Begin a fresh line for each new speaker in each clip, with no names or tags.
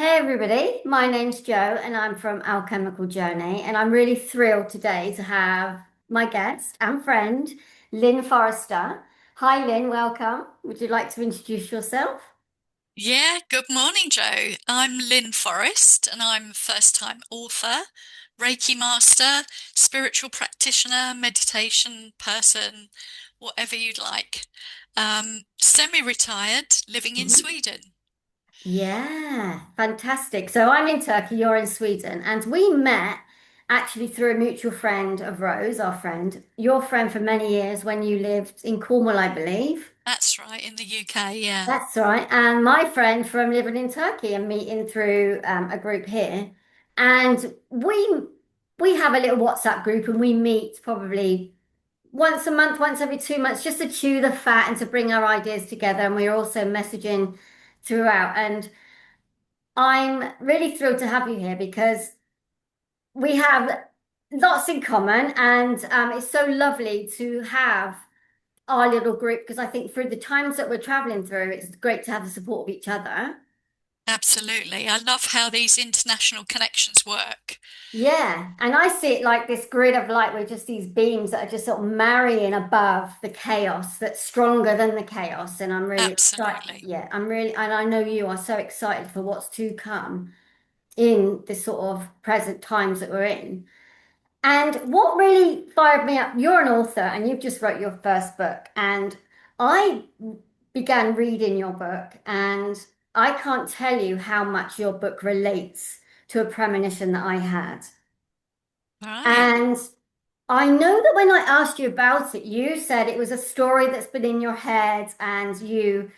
Hey everybody, my name's Jo and I'm from Alchemical Journey and I'm really thrilled today to have my guest and friend, Lynn Forrester. Hi Lynn, welcome. Would you like to introduce yourself?
Yeah, good morning, Joe. I'm Lynn Forrest, and I'm a first-time author, Reiki Master, spiritual practitioner, meditation person, whatever you'd like. Semi-retired, living in
Mhm.
Sweden.
Yeah, fantastic. So I'm in Turkey, you're in Sweden, and we met actually through a mutual friend of Rose, our friend, your friend for many years when you lived in Cornwall, I believe.
That's right, in the UK, yeah.
That's right. And my friend from living in Turkey and meeting through a group here. And we have a little WhatsApp group and we meet probably once a month, once every 2 months, just to chew the fat and to bring our ideas together. And we're also messaging throughout. And I'm really thrilled to have you here because we have lots in common. And it's so lovely to have our little group because I think through the times that we're traveling through, it's great to have the support of each other.
Absolutely. I love how these international connections work.
Yeah, and I see it like this grid of light with just these beams that are just sort of marrying above the chaos that's stronger than the chaos. And I'm really excited.
Absolutely.
Yeah, I'm really, and I know you are so excited for what's to come in this sort of present times that we're in. And what really fired me up, you're an author and you've just wrote your first book. And I began reading your book, and I can't tell you how much your book relates to a premonition that I had.
Right.
And I know that when I asked you about it, you said it was a story that's been in your head and you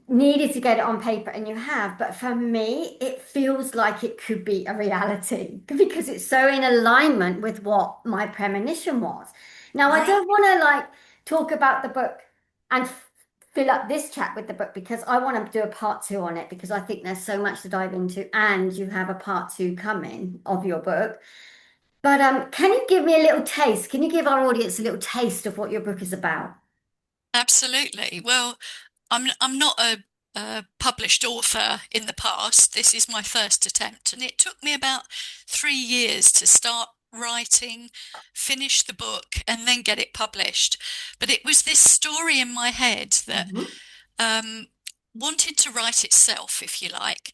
needed to get it on paper, and you have. But for me, it feels like it could be a reality because it's so in alignment with what my premonition was. Now, I
Right.
don't want to like talk about the book and fill up this chat with the book because I want to do a part two on it because I think there's so much to dive into, and you have a part two coming of your book. But can you give me a little taste? Can you give our audience a little taste of what your book is about?
Absolutely. Well, I'm not a published author in the past. This is my first attempt, and it took me about 3 years to start writing, finish the book, and then get it published. But it was this story in my head that
Mhm.
um, wanted to write itself, if you like.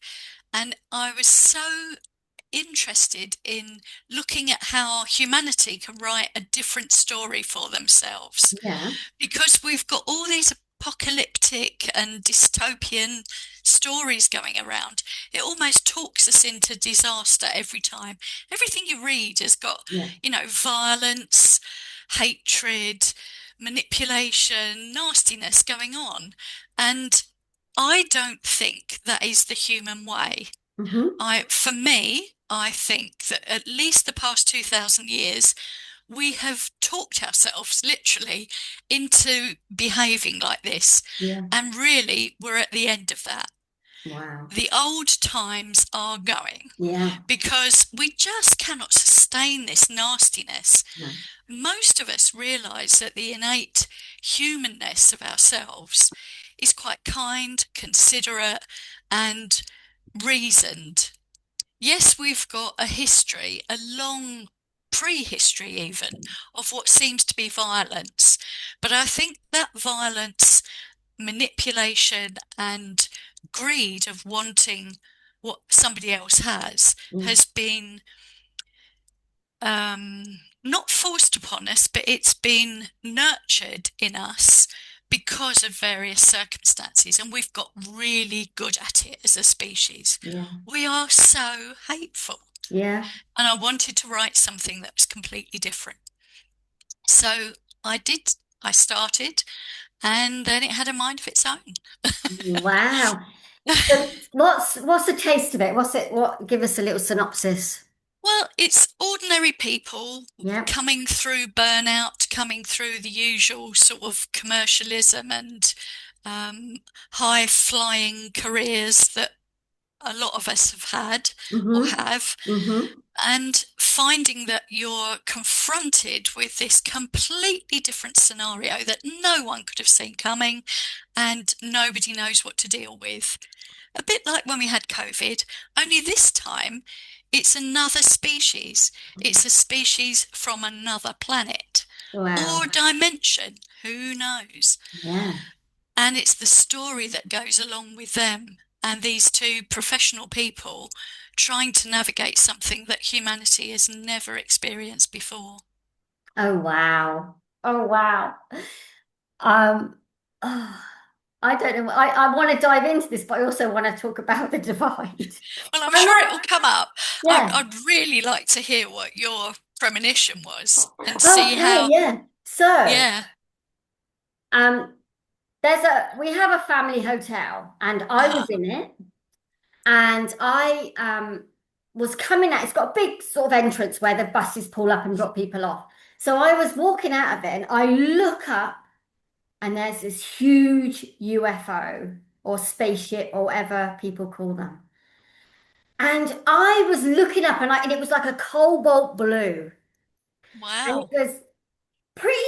And I was so interested in looking at how humanity can write a different story for themselves
Yeah.
because we've got all these apocalyptic and dystopian stories going around. It almost talks us into disaster every time. Everything you read has got,
Yeah.
violence, hatred, manipulation, nastiness going on. And I don't think that is the human way.
Hmm.
For me, I think that at least the past 2000 years, we have talked ourselves literally into behaving like this.
Yeah.
And really, we're at the end of that.
Wow.
The old times are going
Yeah.
because we just cannot sustain this nastiness.
No.
Most of us realize that the innate humanness of ourselves is quite kind, considerate, and reasoned. Yes, we've got a history, a long prehistory even, of what seems to be violence. But I think that violence, manipulation, and greed of wanting what somebody else
Mm.
has been um, not forced upon us, but it's been nurtured in us because of various circumstances, and we've got really good at it as a species.
Yeah.
We are so hateful,
Yeah.
and I wanted to write something that was completely different. So I did, I started, and then it had a mind of its own.
Wow. So what's the taste of it? What's it? What? Give us a little synopsis.
Well, it's ordinary people
Yeah.
coming through burnout, coming through the usual sort of commercialism and um, high flying careers that a lot of us have had or
Mm-hmm.
have,
Mm-hmm.
and finding that you're confronted with this completely different scenario that no one could have seen coming and nobody knows what to deal with. A bit like when we had COVID, only this time it's another species. It's a species from another planet or
Wow.
dimension, who knows?
Yeah.
And it's the story that goes along with them and these two professional people trying to navigate something that humanity has never experienced before.
Oh wow. Oh wow. Um, oh, I don't know. I want to dive into this, but I also want to talk about the divide.
Well, I'm
I'm
sure it
not,
will come up.
yeah.
I'd really like to hear what your premonition was and see
Okay,
how,
yeah. So,
yeah.
um, we have a family hotel, and I was
Uh-huh.
in it, and I was coming out. It's got a big sort of entrance where the buses pull up and drop people off. So I was walking out of it, and I look up, and there's this huge UFO or spaceship or whatever people call them. And I was looking up, and it was like a cobalt blue, and it
Wow.
was pretty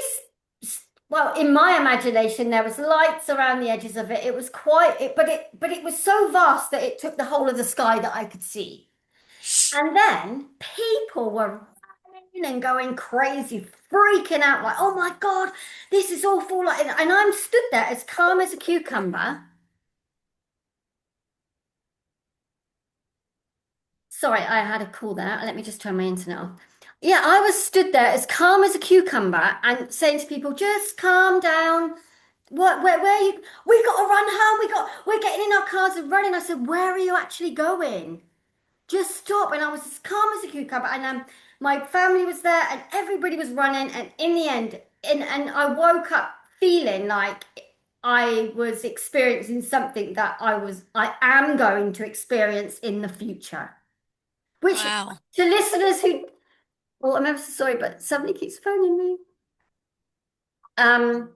well, in my imagination there was lights around the edges of it. It was quite it but it was so vast that it took the whole of the sky that I could see. And then people were running and going crazy, freaking out like, oh my God, this is awful, like, and I'm stood there as calm as a cucumber. Sorry, I had a call there. Let me just turn my internet off. Yeah, I was stood there as calm as a cucumber and saying to people, just calm down. Where you? We got to run home. We're getting in our cars and running. I said, where are you actually going? Just stop. And I was as calm as a cucumber. And my family was there and everybody was running. And in the end, and I woke up feeling like I was experiencing something that I am going to experience in the future. Which
Wow.
to listeners who, well, I'm ever so sorry, but somebody keeps phoning me. Um,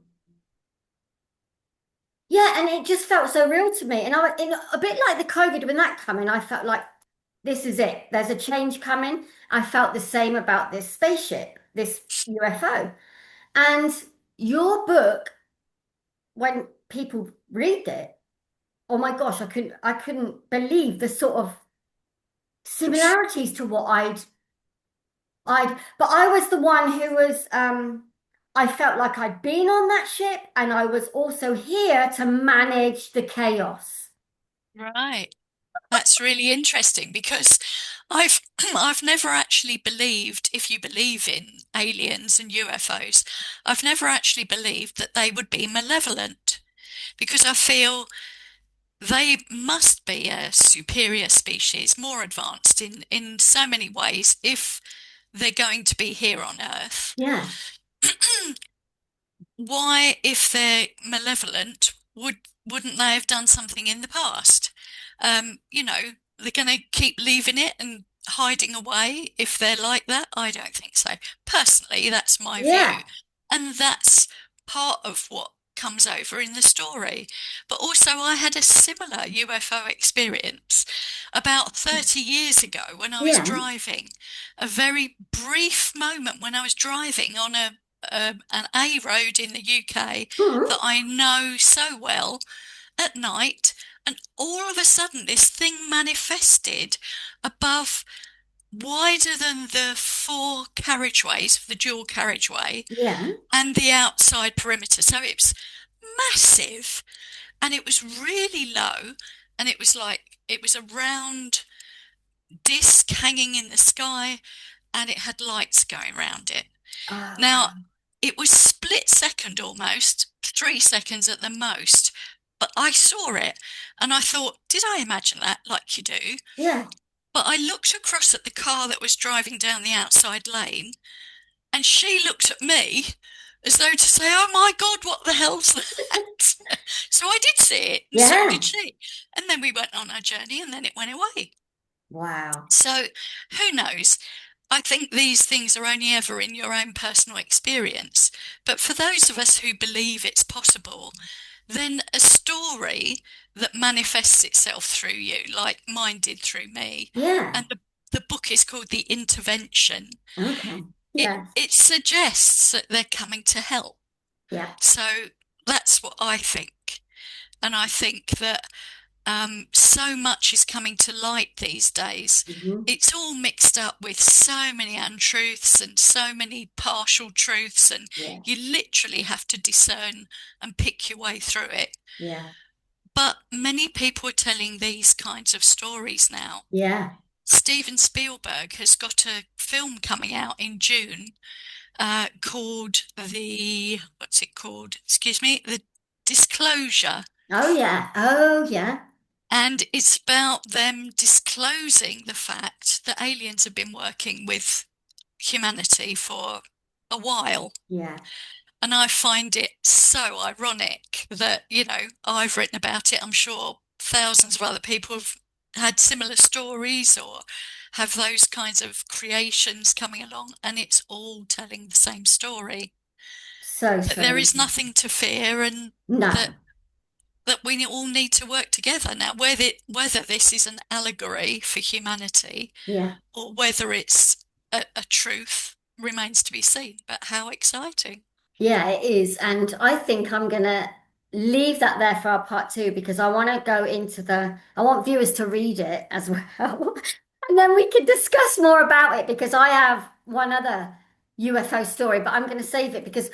yeah, and it just felt so real to me. And in a bit like the COVID, when that coming, I felt like this is it. There's a change coming. I felt the same about this spaceship, this UFO. And your book, when people read it, oh my gosh, I couldn't believe the sort of similarities to what but I was the one who was, I felt like I'd been on that ship and I was also here to manage the chaos.
Right. That's really interesting because I've I've never actually believed, if you believe in aliens and UFOs, I've never actually believed that they would be malevolent because I feel they must be a superior species, more advanced in so many ways if they're going to be here on Earth.
Yeah,
Why, if they're malevolent, wouldn't they have done something in the past? You know, they're going to keep leaving it and hiding away if they're like that? I don't think so. Personally, that's my view.
yeah,
And that's part of what comes over in the story. But also, I had a similar UFO experience about 30 years ago when I was
yeah.
driving. A very brief moment when I was driving on an A road in the UK that
Mhm.
I know so well at night, and all of a sudden this thing manifested above, wider than the four carriageways of the dual carriageway
Yeah.
and the outside perimeter. So it was massive and it was really low, and it was like it was a round disc hanging in the sky and it had lights going around it. Now,
Oh,
it was split second almost, 3 seconds at the most, but I saw it and I thought, did I imagine that like you do?
yeah.
But I looked across at the car that was driving down the outside lane and she looked at me as though to say, oh my God, what the hell's that? So I did see it and so did
Yeah.
she. And then we went on our journey and then it went away.
Wow.
So who knows? I think these things are only ever in your own personal experience. But for those of us who believe it's possible, then a story that manifests itself through you, like mine did through me.
Yeah.
And the book is called The Intervention.
Okay.
It
Yes.
it suggests that they're coming to help.
Yeah.
So that's what I think. And I think that so much is coming to light these days.
Hmm.
It's all mixed up with so many untruths and so many partial truths, and
Yeah.
you literally have to discern and pick your way through it.
Yeah.
But many people are telling these kinds of stories now.
Yeah.
Steven Spielberg has got a film coming out in June called what's it called? Excuse me, The Disclosure.
Oh yeah. Oh yeah.
And it's about them disclosing the fact that aliens have been working with humanity for a while.
Yeah.
And I find it so ironic that, I've written about it. I'm sure thousands of other people have had similar stories or have those kinds of creations coming along, and it's all telling the same story.
So,
That
so
there is
interesting.
nothing to fear, and that
No.
that we all need to work together. Now, whether this is an allegory for humanity
Yeah.
or whether it's a truth remains to be seen. But how exciting!
Yeah, it is. And I think I'm gonna leave that there for our part two because I want to go into I want viewers to read it as well. And then we can discuss more about it because I have one other UFO story, but I'm going to save it because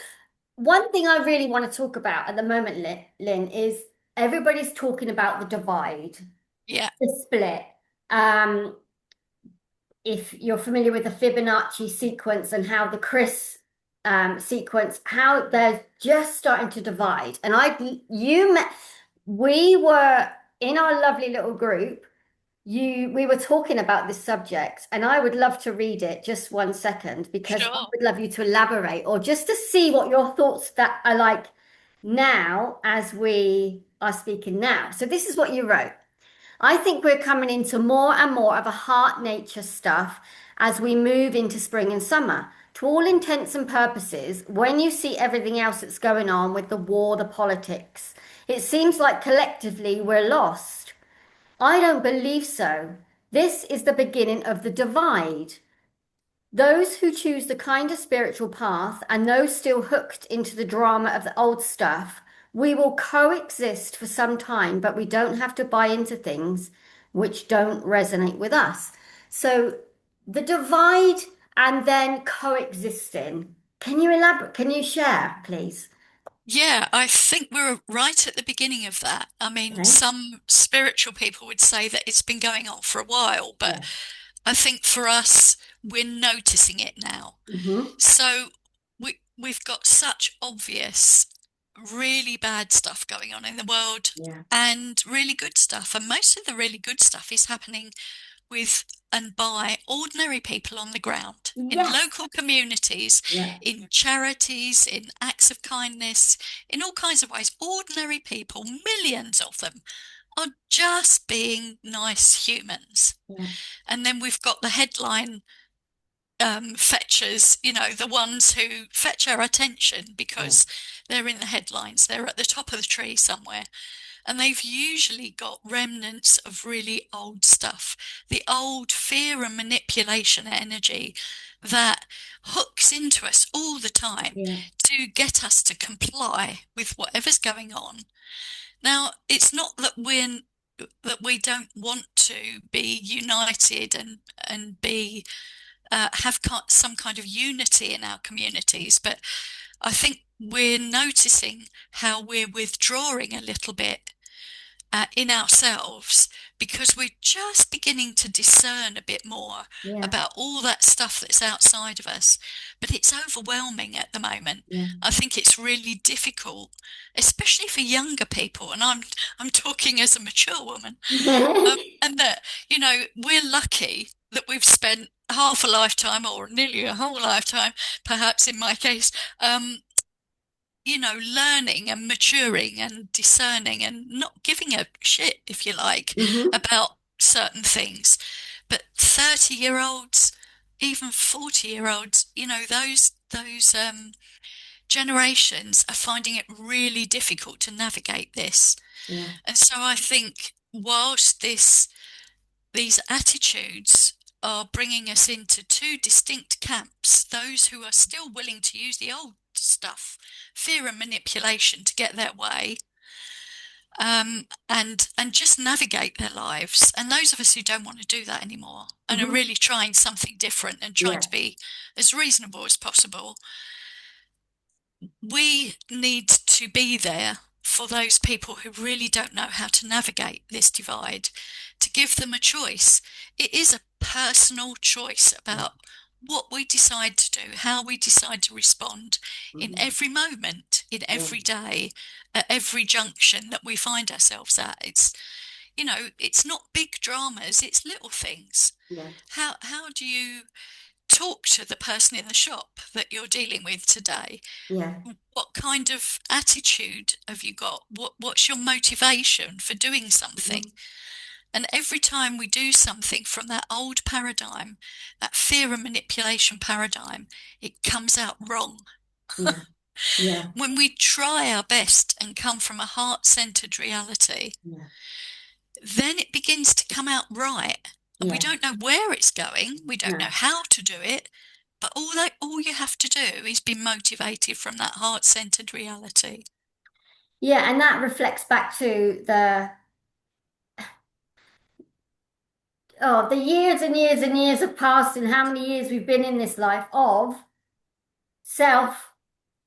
one thing I really want to talk about at the moment, Lynn, is everybody's talking about the divide,
Yeah,
the split. Um, if you're familiar with the Fibonacci sequence and how the Chris sequence, how they're just starting to divide. And we were in our lovely little group. We were talking about this subject, and I would love to read it just 1 second because I
sure.
would love you to elaborate or just to see what your thoughts that are like now as we are speaking now. So this is what you wrote. I think we're coming into more and more of a heart nature stuff as we move into spring and summer. To all intents and purposes, when you see everything else that's going on with the war, the politics, it seems like collectively we're lost. I don't believe so. This is the beginning of the divide. Those who choose the kinder spiritual path and those still hooked into the drama of the old stuff, we will coexist for some time, but we don't have to buy into things which don't resonate with us. So the divide and then coexisting. Can you elaborate? Can you share, please?
Yeah, I think we're right at the beginning of that. I mean,
Okay.
some spiritual people would say that it's been going on for a while, but
Yeah.
I think for us, we're noticing it now.
Mm-hmm.
So we've got such obvious, really bad stuff going on in the world
Yeah.
and really good stuff. And most of the really good stuff is happening with and by ordinary people on the ground in
Yes.
local communities,
Yeah.
in charities, in acts of kindness, in all kinds of ways. Ordinary people, millions of them, are just being nice humans.
Yeah.
And then we've got the headline fetchers, the ones who fetch our attention
Yeah.
because they're in the headlines, they're at the top of the tree somewhere. And they've usually got remnants of really old stuff, the old fear and manipulation energy that hooks into us all the time
Yeah.
to get us to comply with whatever's going on. Now, it's not that we don't want to be united and be have some kind of unity in our communities, but I think we're noticing how we're withdrawing a little bit in ourselves because we're just beginning to discern a bit more
Yeah.
about all that stuff that's outside of us. But it's overwhelming at the moment.
Yeah.
I think it's really difficult, especially for younger people. And I'm talking as a mature woman, and that we're lucky that we've spent half a lifetime or nearly a whole lifetime, perhaps in my case, learning and maturing and discerning and not giving a shit, if you like,
Mm-hmm.
about certain things. But 30-year-olds, even 40-year-olds, those generations are finding it really difficult to navigate this.
Yeah.
And so I think whilst these attitudes are bringing us into two distinct camps, those who are still willing to use the old stuff, fear and manipulation to get their way, and just navigate their lives, and those of us who don't want to do that anymore and are
Hmm.
really trying something different and trying to
Yeah.
be as reasonable as possible. We need to be there for those people who really don't know how to navigate this divide, to give them a choice. It is a personal choice
Yeah.
about what we decide to do, how we decide to respond in
Hmm.
every moment, in
Yeah.
every day, at every junction that we find ourselves at. It's not big dramas, it's little things.
Yeah.
How do you talk to the person in the shop that you're dealing with today?
Yeah.
What kind of attitude have you got? What's your motivation for doing something?
Hmm.
And every time we do something from that old paradigm, that fear and manipulation paradigm, it comes out wrong.
Yeah. Yeah.
When we try our best and come from a heart-centered reality,
Yeah.
then it begins to come out right. And we
Yeah.
don't know where it's going, we don't know
No.
how to do it, but all you have to do is be motivated from that heart-centered reality.
Yeah, and that reflects back to the years and years and years have passed and how many years we've been in this life of self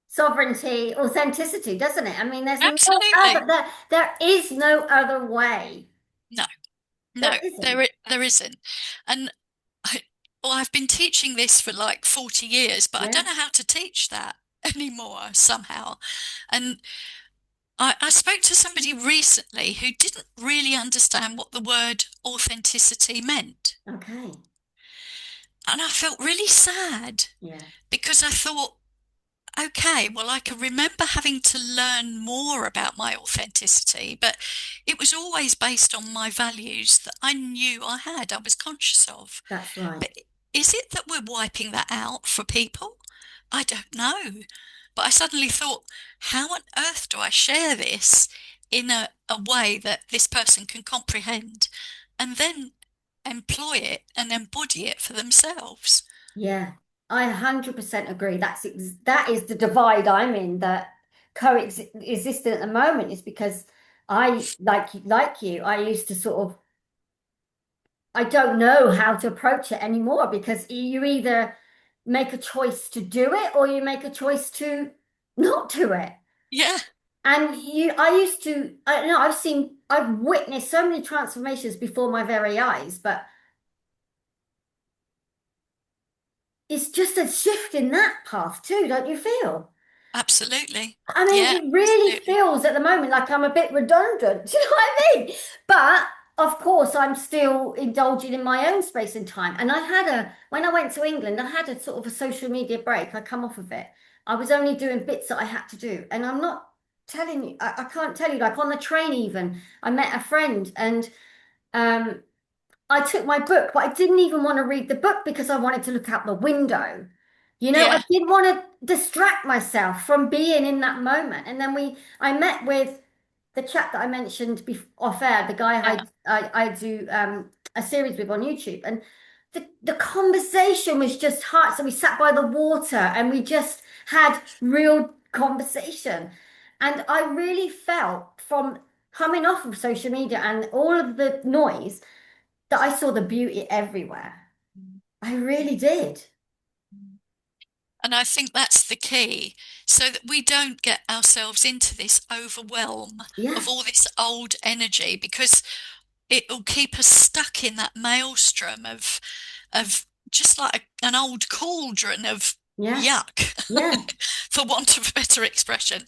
sovereignty, authenticity, doesn't it? I mean, there's no other
Absolutely.
there is no other way.
No, no,
There isn't.
there isn't. And I, well, I've been teaching this for like 40 years, but I
Yeah.
don't know how to teach that anymore somehow. And I spoke to somebody recently who didn't really understand what the word authenticity meant.
Okay.
And I felt really sad
Yeah.
because I thought, okay, well, I can remember having to learn more about my authenticity, but it was always based on my values that I knew I had, I was conscious of.
That's right.
But is it that we're wiping that out for people? I don't know. But I suddenly thought, how on earth do I share this in a way that this person can comprehend and then employ it and embody it for themselves?
Yeah. I 100% agree. That is the divide I'm in that coexisting at the moment is because I like you, I used to sort of I don't know how to approach it anymore because you either make a choice to do it or you make a choice to not do it.
Yeah,
And I used to, I know I've witnessed so many transformations before my very eyes, but it's just a shift in that path too, don't you feel?
absolutely.
I mean,
Yeah,
it really
absolutely.
feels at the moment like I'm a bit redundant. Do you know what I mean? But of course, I'm still indulging in my own space and time. And when I went to England, I had a sort of a social media break. I come off of it. I was only doing bits that I had to do. And I'm not telling you, I can't tell you, like on the train even, I met a friend and um, I took my book, but I didn't even want to read the book because I wanted to look out the window. I
Yeah,
didn't want to distract myself from being in that moment. And then I met with the chap that I mentioned off air, the guy
yeah.
I do a series with on YouTube, and the conversation was just heart. So we sat by the water and we just had real conversation, and I really felt from coming off of social media and all of the noise that I saw the beauty everywhere. I really did.
And I think that's the key, so that we don't get ourselves into this overwhelm of
Yeah,
all this old energy, because it will keep us stuck in that maelstrom of just like an old cauldron of
yeah,
yuck,
yeah,
for want of a better expression.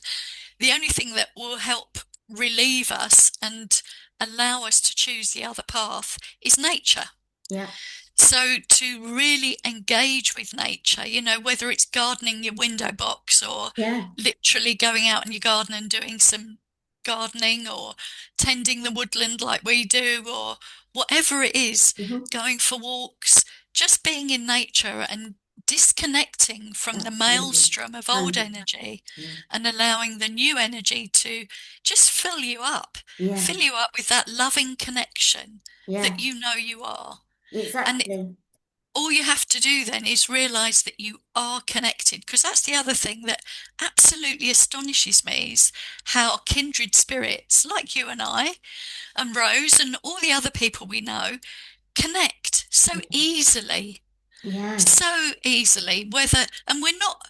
The only thing that will help relieve us and allow us to choose the other path is nature.
yeah,
So to really engage with nature, whether it's gardening your window box or
yeah.
literally going out in your garden and doing some gardening or tending the woodland like we do, or whatever it is,
Mhm.
going for walks, just being in nature and disconnecting from the
Absolutely.
maelstrom of old
100.
energy
Yeah.
and allowing the new energy to just
Yeah.
fill you up with that loving connection that
Yeah.
you know you are. And
Exactly.
all you have to do then is realize that you are connected, because that's the other thing that absolutely astonishes me is how kindred spirits like you and I and Rose and all the other people we know connect
Yeah.
so easily, whether, and we're not,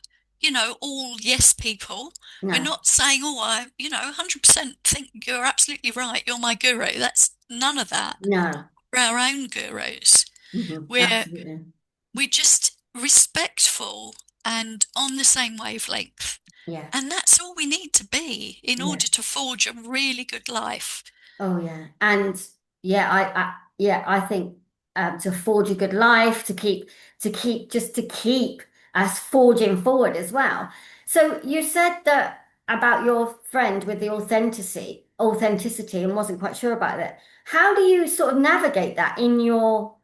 all yes people. We're
No.
not saying, oh, 100% think you're absolutely right. You're my guru. That's none of that.
No.
We're our own gurus. We're
Absolutely.
we're just respectful and on the same wavelength.
Yeah.
And that's all we need to be in
Yeah.
order to forge a really good life.
Oh yeah. And yeah, I think to forge a good life, to keep us forging forward as well. So you said that about your friend with the authenticity, and wasn't quite sure about it. How do you sort of navigate that in your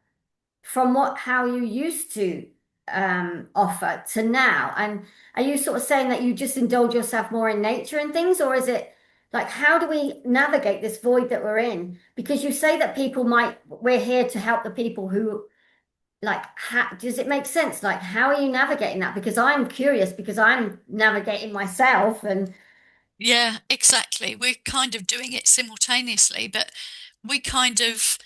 from what how you used to offer to now? And are you sort of saying that you just indulge yourself more in nature and things, or is it like how do we navigate this void that we're in? Because you say that we're here to help the people who does it make sense? Like how are you navigating that? Because I'm curious because I'm navigating myself and
Yeah, exactly. We're kind of doing it simultaneously, but we kind of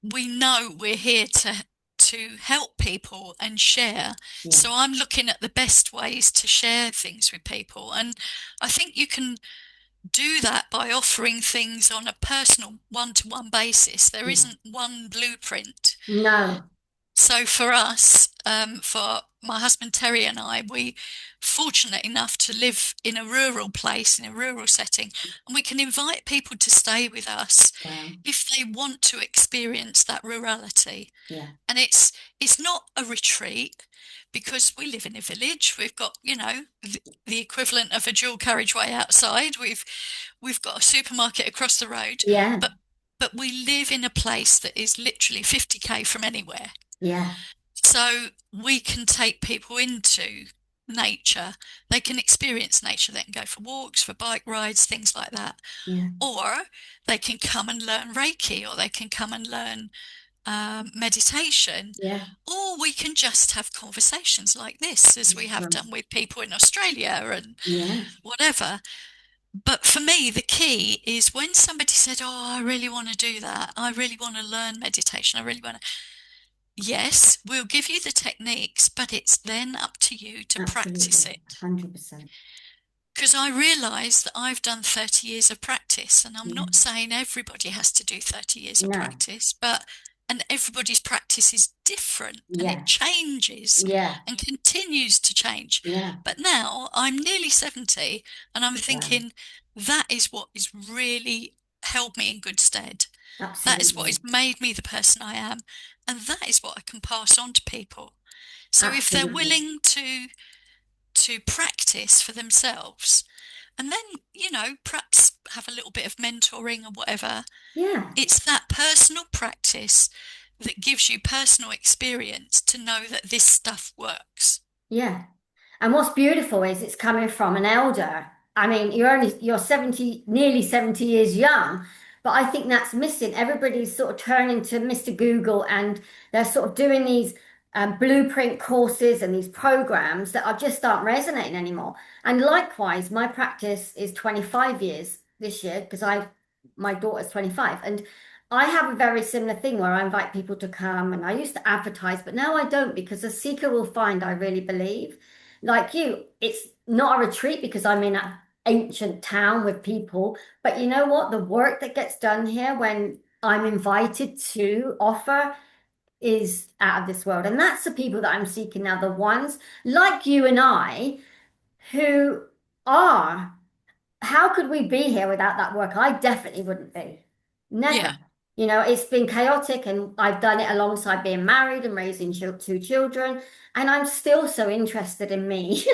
we know we're here to help people and share.
yeah,
So I'm looking at the best ways to share things with people. And I think you can do that by offering things on a personal one-to-one basis. There
yeah.
isn't one blueprint.
No,
So for us, for my husband Terry and I, we fortunate enough to live in a rural place, in a rural setting, and we can invite people to stay with us
well,
if they want to experience that rurality.
yeah,
And it's not a retreat because we live in a village. We've got, the equivalent of a dual carriageway outside. We've got a supermarket across the road,
yeah,
but we live in a place that is literally 50k from anywhere.
yeah,
So we can take people into nature. They can experience nature. They can go for walks, for bike rides, things like that.
yeah,
Or they can come and learn Reiki, or they can come and learn meditation,
yeah,
or we can just have conversations like this, as we have
well,
done with people in Australia and
yeah,
whatever. But for me, the key is when somebody said, oh, I really want to do that. I really want to learn meditation. I really want to. Yes, we'll give you the techniques, but it's then up to you to practice
absolutely,
it.
100%.
Because I realise that I've done 30 years of practice, and I'm
Yeah.
not saying everybody has to do 30 years of
No.
practice, and everybody's practice is different and it
Yeah.
changes
Yeah.
and continues to change.
Yeah.
But now I'm nearly 70 and I'm
Wow.
thinking that is what has really held me in good stead. That is what
Absolutely.
has made me the person I am. And that is what I can pass on to people. So if they're
Absolutely.
willing to practice for themselves and then, perhaps have a little bit of mentoring or whatever,
Yeah.
it's that personal practice that gives you personal experience to know that this stuff works.
Yeah. And what's beautiful is it's coming from an elder. I mean, you're 70, nearly 70 years young, but I think that's missing. Everybody's sort of turning to Mr. Google and they're sort of doing these blueprint courses and these programs that just aren't resonating anymore. And likewise, my practice is 25 years this year because my daughter's 25. And I have a very similar thing where I invite people to come and I used to advertise, but now I don't because the seeker will find, I really believe like you, it's not a retreat because I'm in an ancient town with people. But you know what? The work that gets done here when I'm invited to offer is out of this world. And that's the people that I'm seeking now, the ones like you and I who are how could we be here without that work? I definitely wouldn't be. Never.
Yeah,
You know, it's been chaotic and I've done it alongside being married and raising two children. And I'm still so interested in me.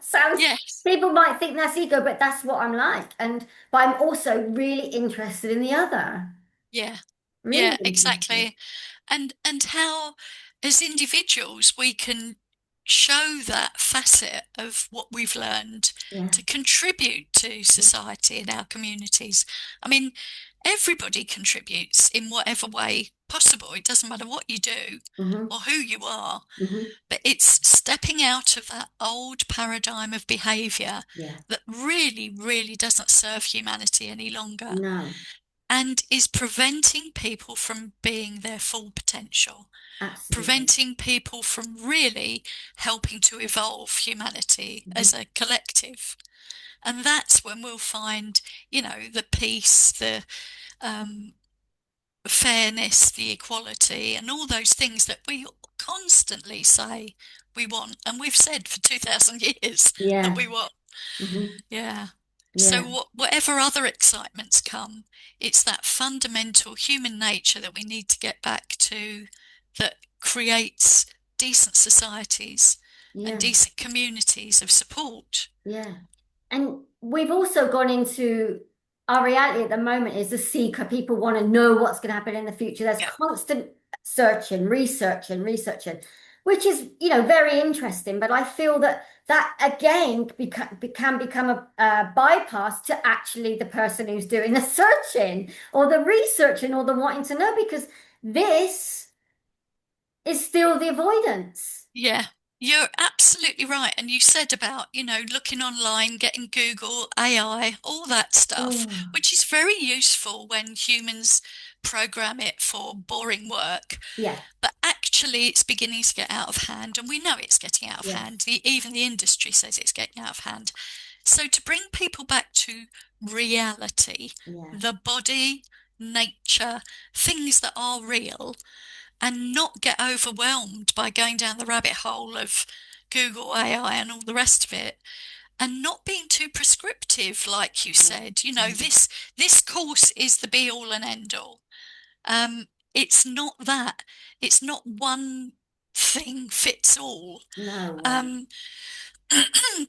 Sounds,
yes,
people might think that's ego, but that's what I'm like. But I'm also really interested in the other.
yeah,
Really
yeah,
interested.
exactly. And how, as individuals, we can. show that facet of what we've learned
Yeah.
to contribute to society and our communities. I mean, everybody contributes in whatever way possible. It doesn't matter what you do
Hmm.
or who you are,
Hmm.
but it's stepping out of that old paradigm of behavior
Yeah.
that really, really doesn't serve humanity any longer
No,
and is preventing people from being their full potential,
absolutely.
preventing people from really helping to evolve humanity
Hmm.
as a collective. And that's when we'll find, the peace, the um, fairness, the equality, and all those things that we constantly say we want. And we've said for 2,000 years that
Yeah.
we want.
Hmm.
Yeah. So
Yeah.
whatever other excitements come, it's that fundamental human nature that we need to get back to that creates decent societies and
Yeah.
decent communities of support.
Yeah. And we've also gone into our reality at the moment is the seeker. People want to know what's going to happen in the future. There's
Yeah.
constant searching, researching, which is, very interesting. But I feel that again can become a bypass to actually the person who's doing the searching or the researching or the wanting to know, because this is still the avoidance.
Yeah, you're absolutely right. And you said about, looking online, getting Google, AI, all that stuff,
Oh,
which is very useful when humans program it for boring work.
yeah,
But actually, it's beginning to get out of hand, and we know it's getting out of
yeah,
hand. Even the industry says it's getting out of hand. So, to bring people back to reality,
yeah,
the body, nature, things that are real, and not get overwhelmed by going down the rabbit hole of Google AI and all the rest of it, and not being too prescriptive, like you
yeah,
said.
yeah.
This course is the be all and end all. It's not that. It's not one thing fits all.
No way.
Um,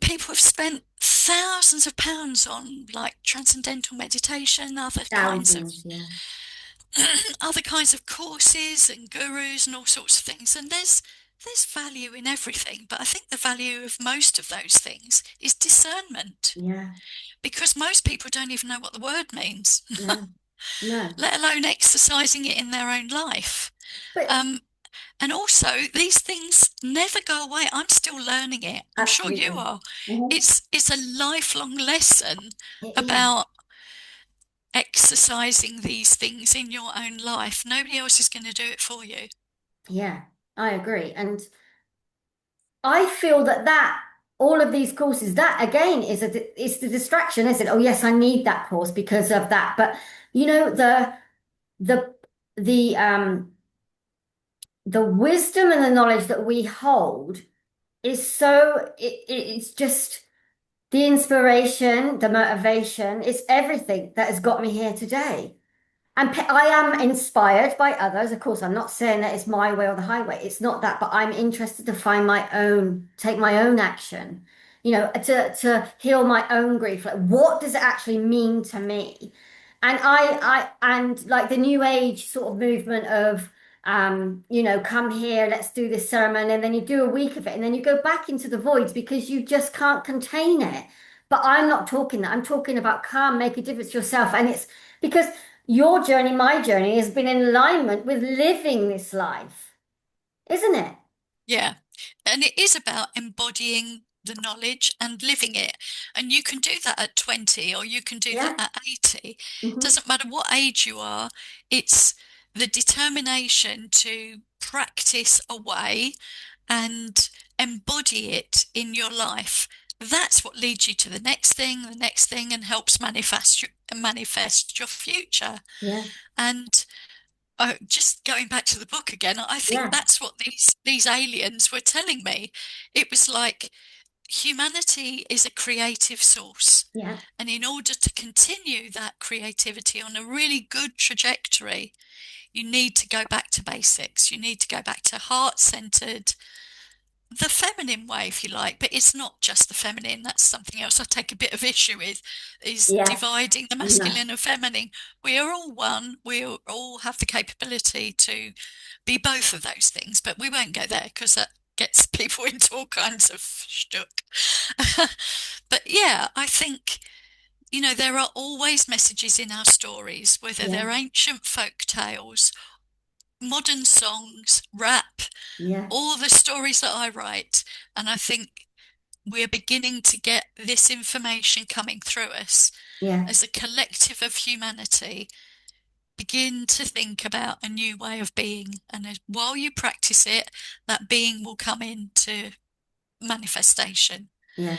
People have spent thousands of pounds on like transcendental meditation,
Thousands, yeah.
other kinds of courses and gurus and all sorts of things. And there's value in everything, but I think the value of most of those things is discernment,
Yeah.
because most people don't even know what the word means,
No, no.
let alone exercising it in their own life.
But
Um, And also, these things never go away. I'm still learning it. I'm sure you
absolutely.
are.
Mhm.
It's a lifelong lesson
It is.
about exercising these things in your own life. Nobody else is going to do it for you.
Yeah, I agree. And I feel that all of these courses, that again is the distraction, is it? Oh yes, I need that course because of that. But you know, the the um the wisdom and the knowledge that we hold is it's just the inspiration, the motivation, it's everything that has got me here today. And I am inspired by others. Of course, I'm not saying that it's my way or the highway. It's not that, but I'm interested to find my own, take my own action, to heal my own grief. Like, what does it actually mean to me? And and like the new age sort of movement of, come here, let's do this ceremony, and then you do a week of it, and then you go back into the voids because you just can't contain it. But I'm not talking that. I'm talking about calm, make a difference to yourself, and it's because your journey, my journey, has been in alignment with living this life, isn't it?
Yeah. And it is about embodying the knowledge and living it. And you can do that at 20 or you can do that
Yeah.
at 80.
Hmm.
Doesn't matter what age you are, it's the determination to practice away and embody it in your life. That's what leads you to the next thing, and helps manifest your future.
Yeah.
And just going back to the book again, I think
Yeah.
that's what these aliens were telling me. It was like humanity is a creative source,
Yeah.
and in order to continue that creativity on a really good trajectory, you need to go back to basics. You need to go back to heart-centered, the feminine way, if you like, but it's not just the feminine. That's something else I take a bit of issue with, is
Yeah.
dividing the
No.
masculine and feminine. We are all one. We all have the capability to be both of those things, but we won't go there because gets people into all kinds of shtuck. But yeah, I think, there are always messages in our stories, whether
Yeah,
they're ancient folk tales, modern songs, rap,
yeah,
all the stories that I write. And I think we're beginning to get this information coming through us
yeah,
as a collective of humanity. Begin to think about a new way of being. And while you practice it, that being will come into manifestation.
yeah,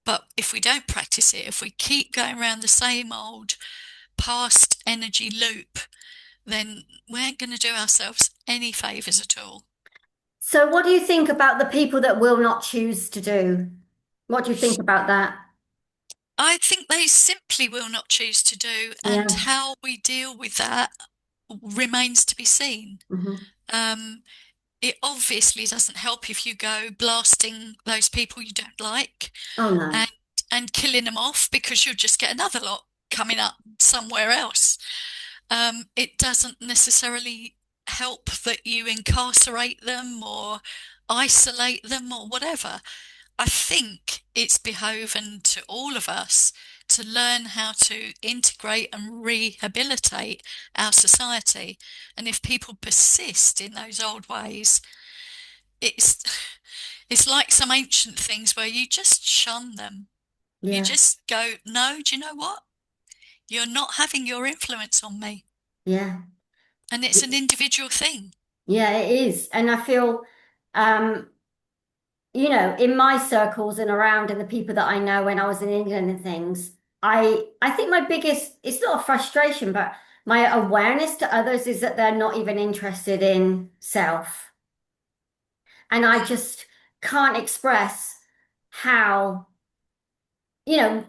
But if we don't practice it, if we keep going around the same old past energy loop, then we ain't going to do ourselves any favors at all.
So, what do you think about the people that will not choose to do? What do you think about that?
I think they simply will not choose to do, and
Yeah.
how we deal with that remains to be seen.
Hmm.
Um, it obviously doesn't help if you go blasting those people you don't like
Oh no.
and killing them off, because you'll just get another lot coming up somewhere else. It doesn't necessarily help that you incarcerate them or isolate them or whatever. I think it's behoven to all of us to learn how to integrate and rehabilitate our society. And if people persist in those old ways, it's it's like some ancient things where you just shun them. You
Yeah,
just go, no, do you know what? You're not having your influence on me.
yeah,
And it's an individual thing.
yeah, it is. And I feel, um, in my circles and around and the people that I know when I was in England and things, I think my biggest, it's not a frustration, but my awareness to others is that they're not even interested in self. And I
Mm.
just can't express how, you know,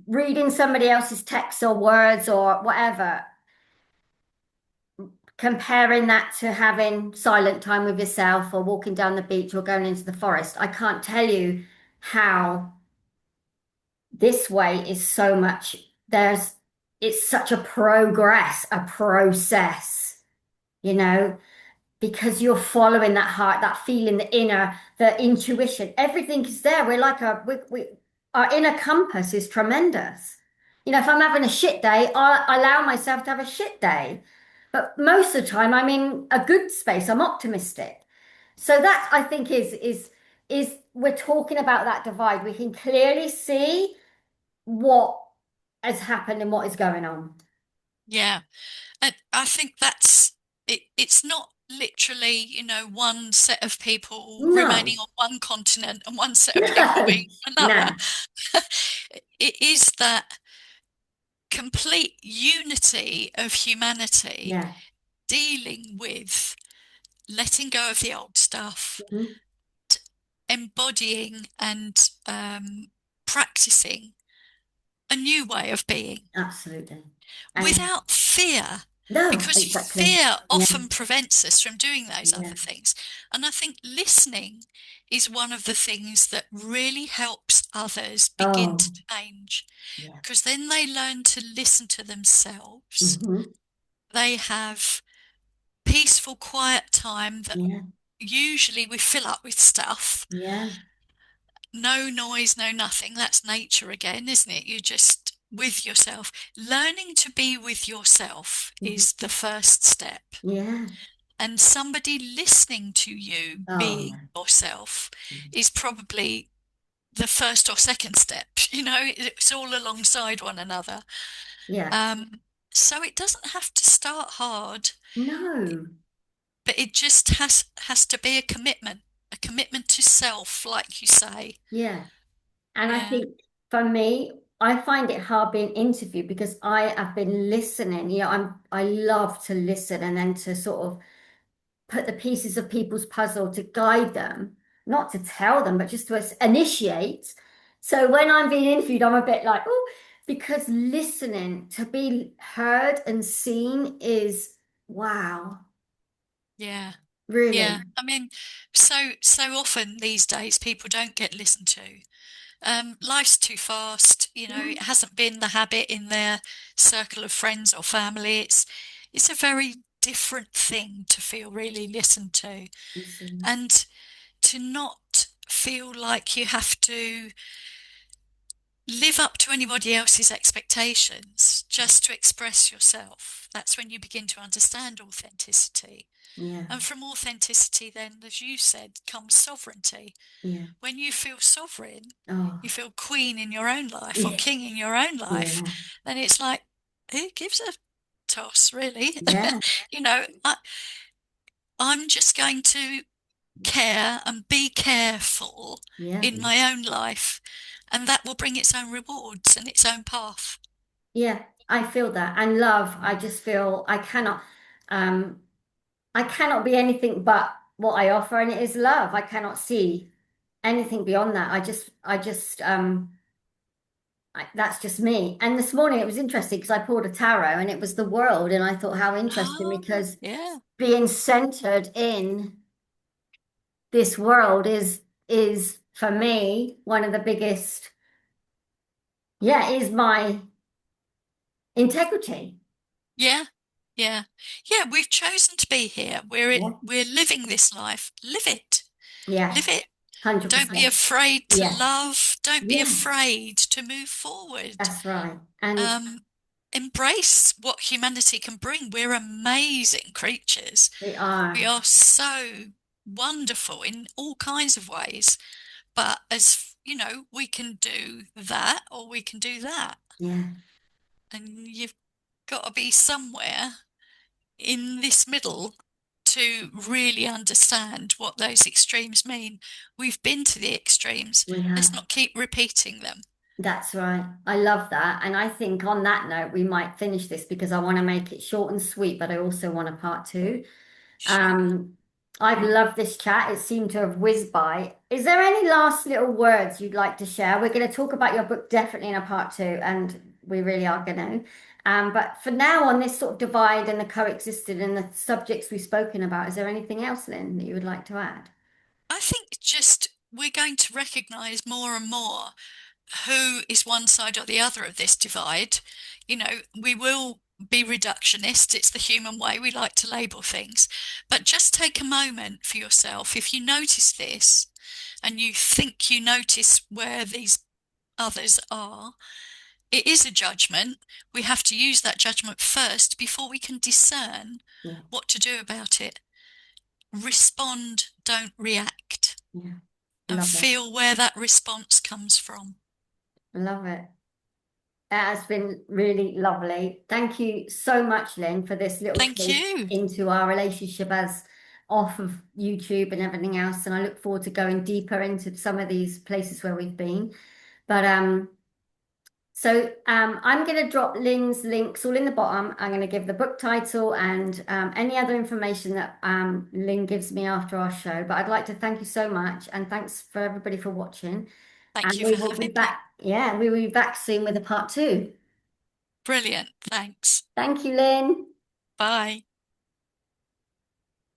reading somebody else's texts or words or whatever, comparing that to having silent time with yourself or walking down the beach or going into the forest. I can't tell you how this way is so much, it's such a a process, you know, because you're following that heart, that feeling, the intuition. Everything is there. We're like our inner compass is tremendous. If I'm having a shit day, I allow myself to have a shit day. But most of the time, I'm in a good space. I'm optimistic. So that I think is we're talking about that divide. We can clearly see what has happened and what is going on.
Yeah. And I think that's it. It's not literally, one set of people remaining
No,
on one continent and one set of people
no,
being another.
no.
It is that complete unity of humanity
Yeah.
dealing with letting go of the old stuff,
Mhm.
embodying and practicing a new way of being
Absolutely. And
without fear,
no,
because
exactly.
fear
Yeah,
often prevents us from doing those
yeah.
other things. And I think listening is one of the things that really helps others begin
Oh,
to change,
yeah.
because then they learn to listen to themselves.
Hmm.
They have peaceful, quiet time that
Yeah,
usually we fill up with stuff.
yeah.
No noise, no nothing. That's nature again, isn't it? You're just with yourself. Learning to be with yourself is
Mhm.
the first step.
Yeah.
And somebody listening to you
Oh,
being
yeah.
yourself
Mhm.
is probably the first or second step. It's all alongside one another.
Yeah.
Um, so it doesn't have to start hard,
No.
but it just has to be a commitment to self, like you say.
Yeah. And I
Yeah,
think for me, I find it hard being interviewed because I have been listening. I love to listen and then to sort of put the pieces of people's puzzle to guide them, not to tell them, but just to initiate. So when I'm being interviewed, I'm a bit like, oh, because listening to be heard and seen is wow,
yeah. Yeah,
really.
I mean, so often these days people don't get listened to. Life's too fast,
Yeah,
it hasn't been the habit in their circle of friends or family. It's a very different thing to feel really listened to.
listen.
And to not feel like you have to live up to anybody else's expectations just to express yourself. That's when you begin to understand authenticity.
Yeah.
And from authenticity, then, as you said, comes sovereignty.
Yeah.
When you feel sovereign, you
Oh,
feel queen in your own life or
yeah.
king in your own life,
Yeah.
then it's like, who gives a toss, really?
Yeah.
You know, I'm just going to care and be careful
Yeah.
in my own life, and that will bring its own rewards and its own path.
Yeah. I feel that. And love, I just feel um, I cannot be anything but what I offer, and it is love. I cannot see anything beyond that. That's just me. And this morning it was interesting because I pulled a tarot and it was the world, and I thought how interesting
Oh,
because
yeah,
being centered in this world is for me one of the biggest, yeah, is my integrity.
yeah, yeah, yeah. We've chosen to be here.
Yeah.
We're living this life. Live it. Live
Yes,
it. Don't be
100%.
afraid to
Yeah.
love. Don't be
Yeah,
afraid to move forward.
that's right. And
Um, Embrace what humanity can bring. We're amazing creatures.
we
We
are,
are so wonderful in all kinds of ways. But as you know, we can do that or we can do that.
yeah,
And you've got to be somewhere in this middle to really understand what those extremes mean. We've been to the extremes.
we
Let's
have.
not keep repeating them.
That's right. I love that. And I think on that note, we might finish this because I want to make it short and sweet, but I also want a part two.
Sure.
Um, I've loved this chat. It seemed to have whizzed by. Is there any last little words you'd like to share? We're going to talk about your book definitely in a part two, and we really are going to. But for now, on this sort of divide and the coexisted and the subjects we've spoken about, is there anything else, Lynn, that you would like to add?
I think just we're going to recognize more and more who is one side or the other of this divide. You know, we will be reductionist. It's the human way. We like to label things. But just take a moment for yourself. If you notice this and you think you notice where these others are, it is a judgment. We have to use that judgment first before we can discern
Yeah,
what to do about it. Respond, don't react,
yeah.
and
Love it.
feel where that response comes from.
Love it. That has been really lovely. Thank you so much, Lynn, for this little
Thank
taste
you.
into our relationship as off of YouTube and everything else. And I look forward to going deeper into some of these places where we've been. But I'm going to drop Lynn's links all in the bottom. I'm going to give the book title and any other information that Lynn gives me after our show. But I'd like to thank you so much, and thanks for everybody for watching. And
Thank you
we
for
will be
having me.
back. Yeah, we will be back soon with a part two.
Brilliant. Thanks.
Thank you, Lynn.
Bye.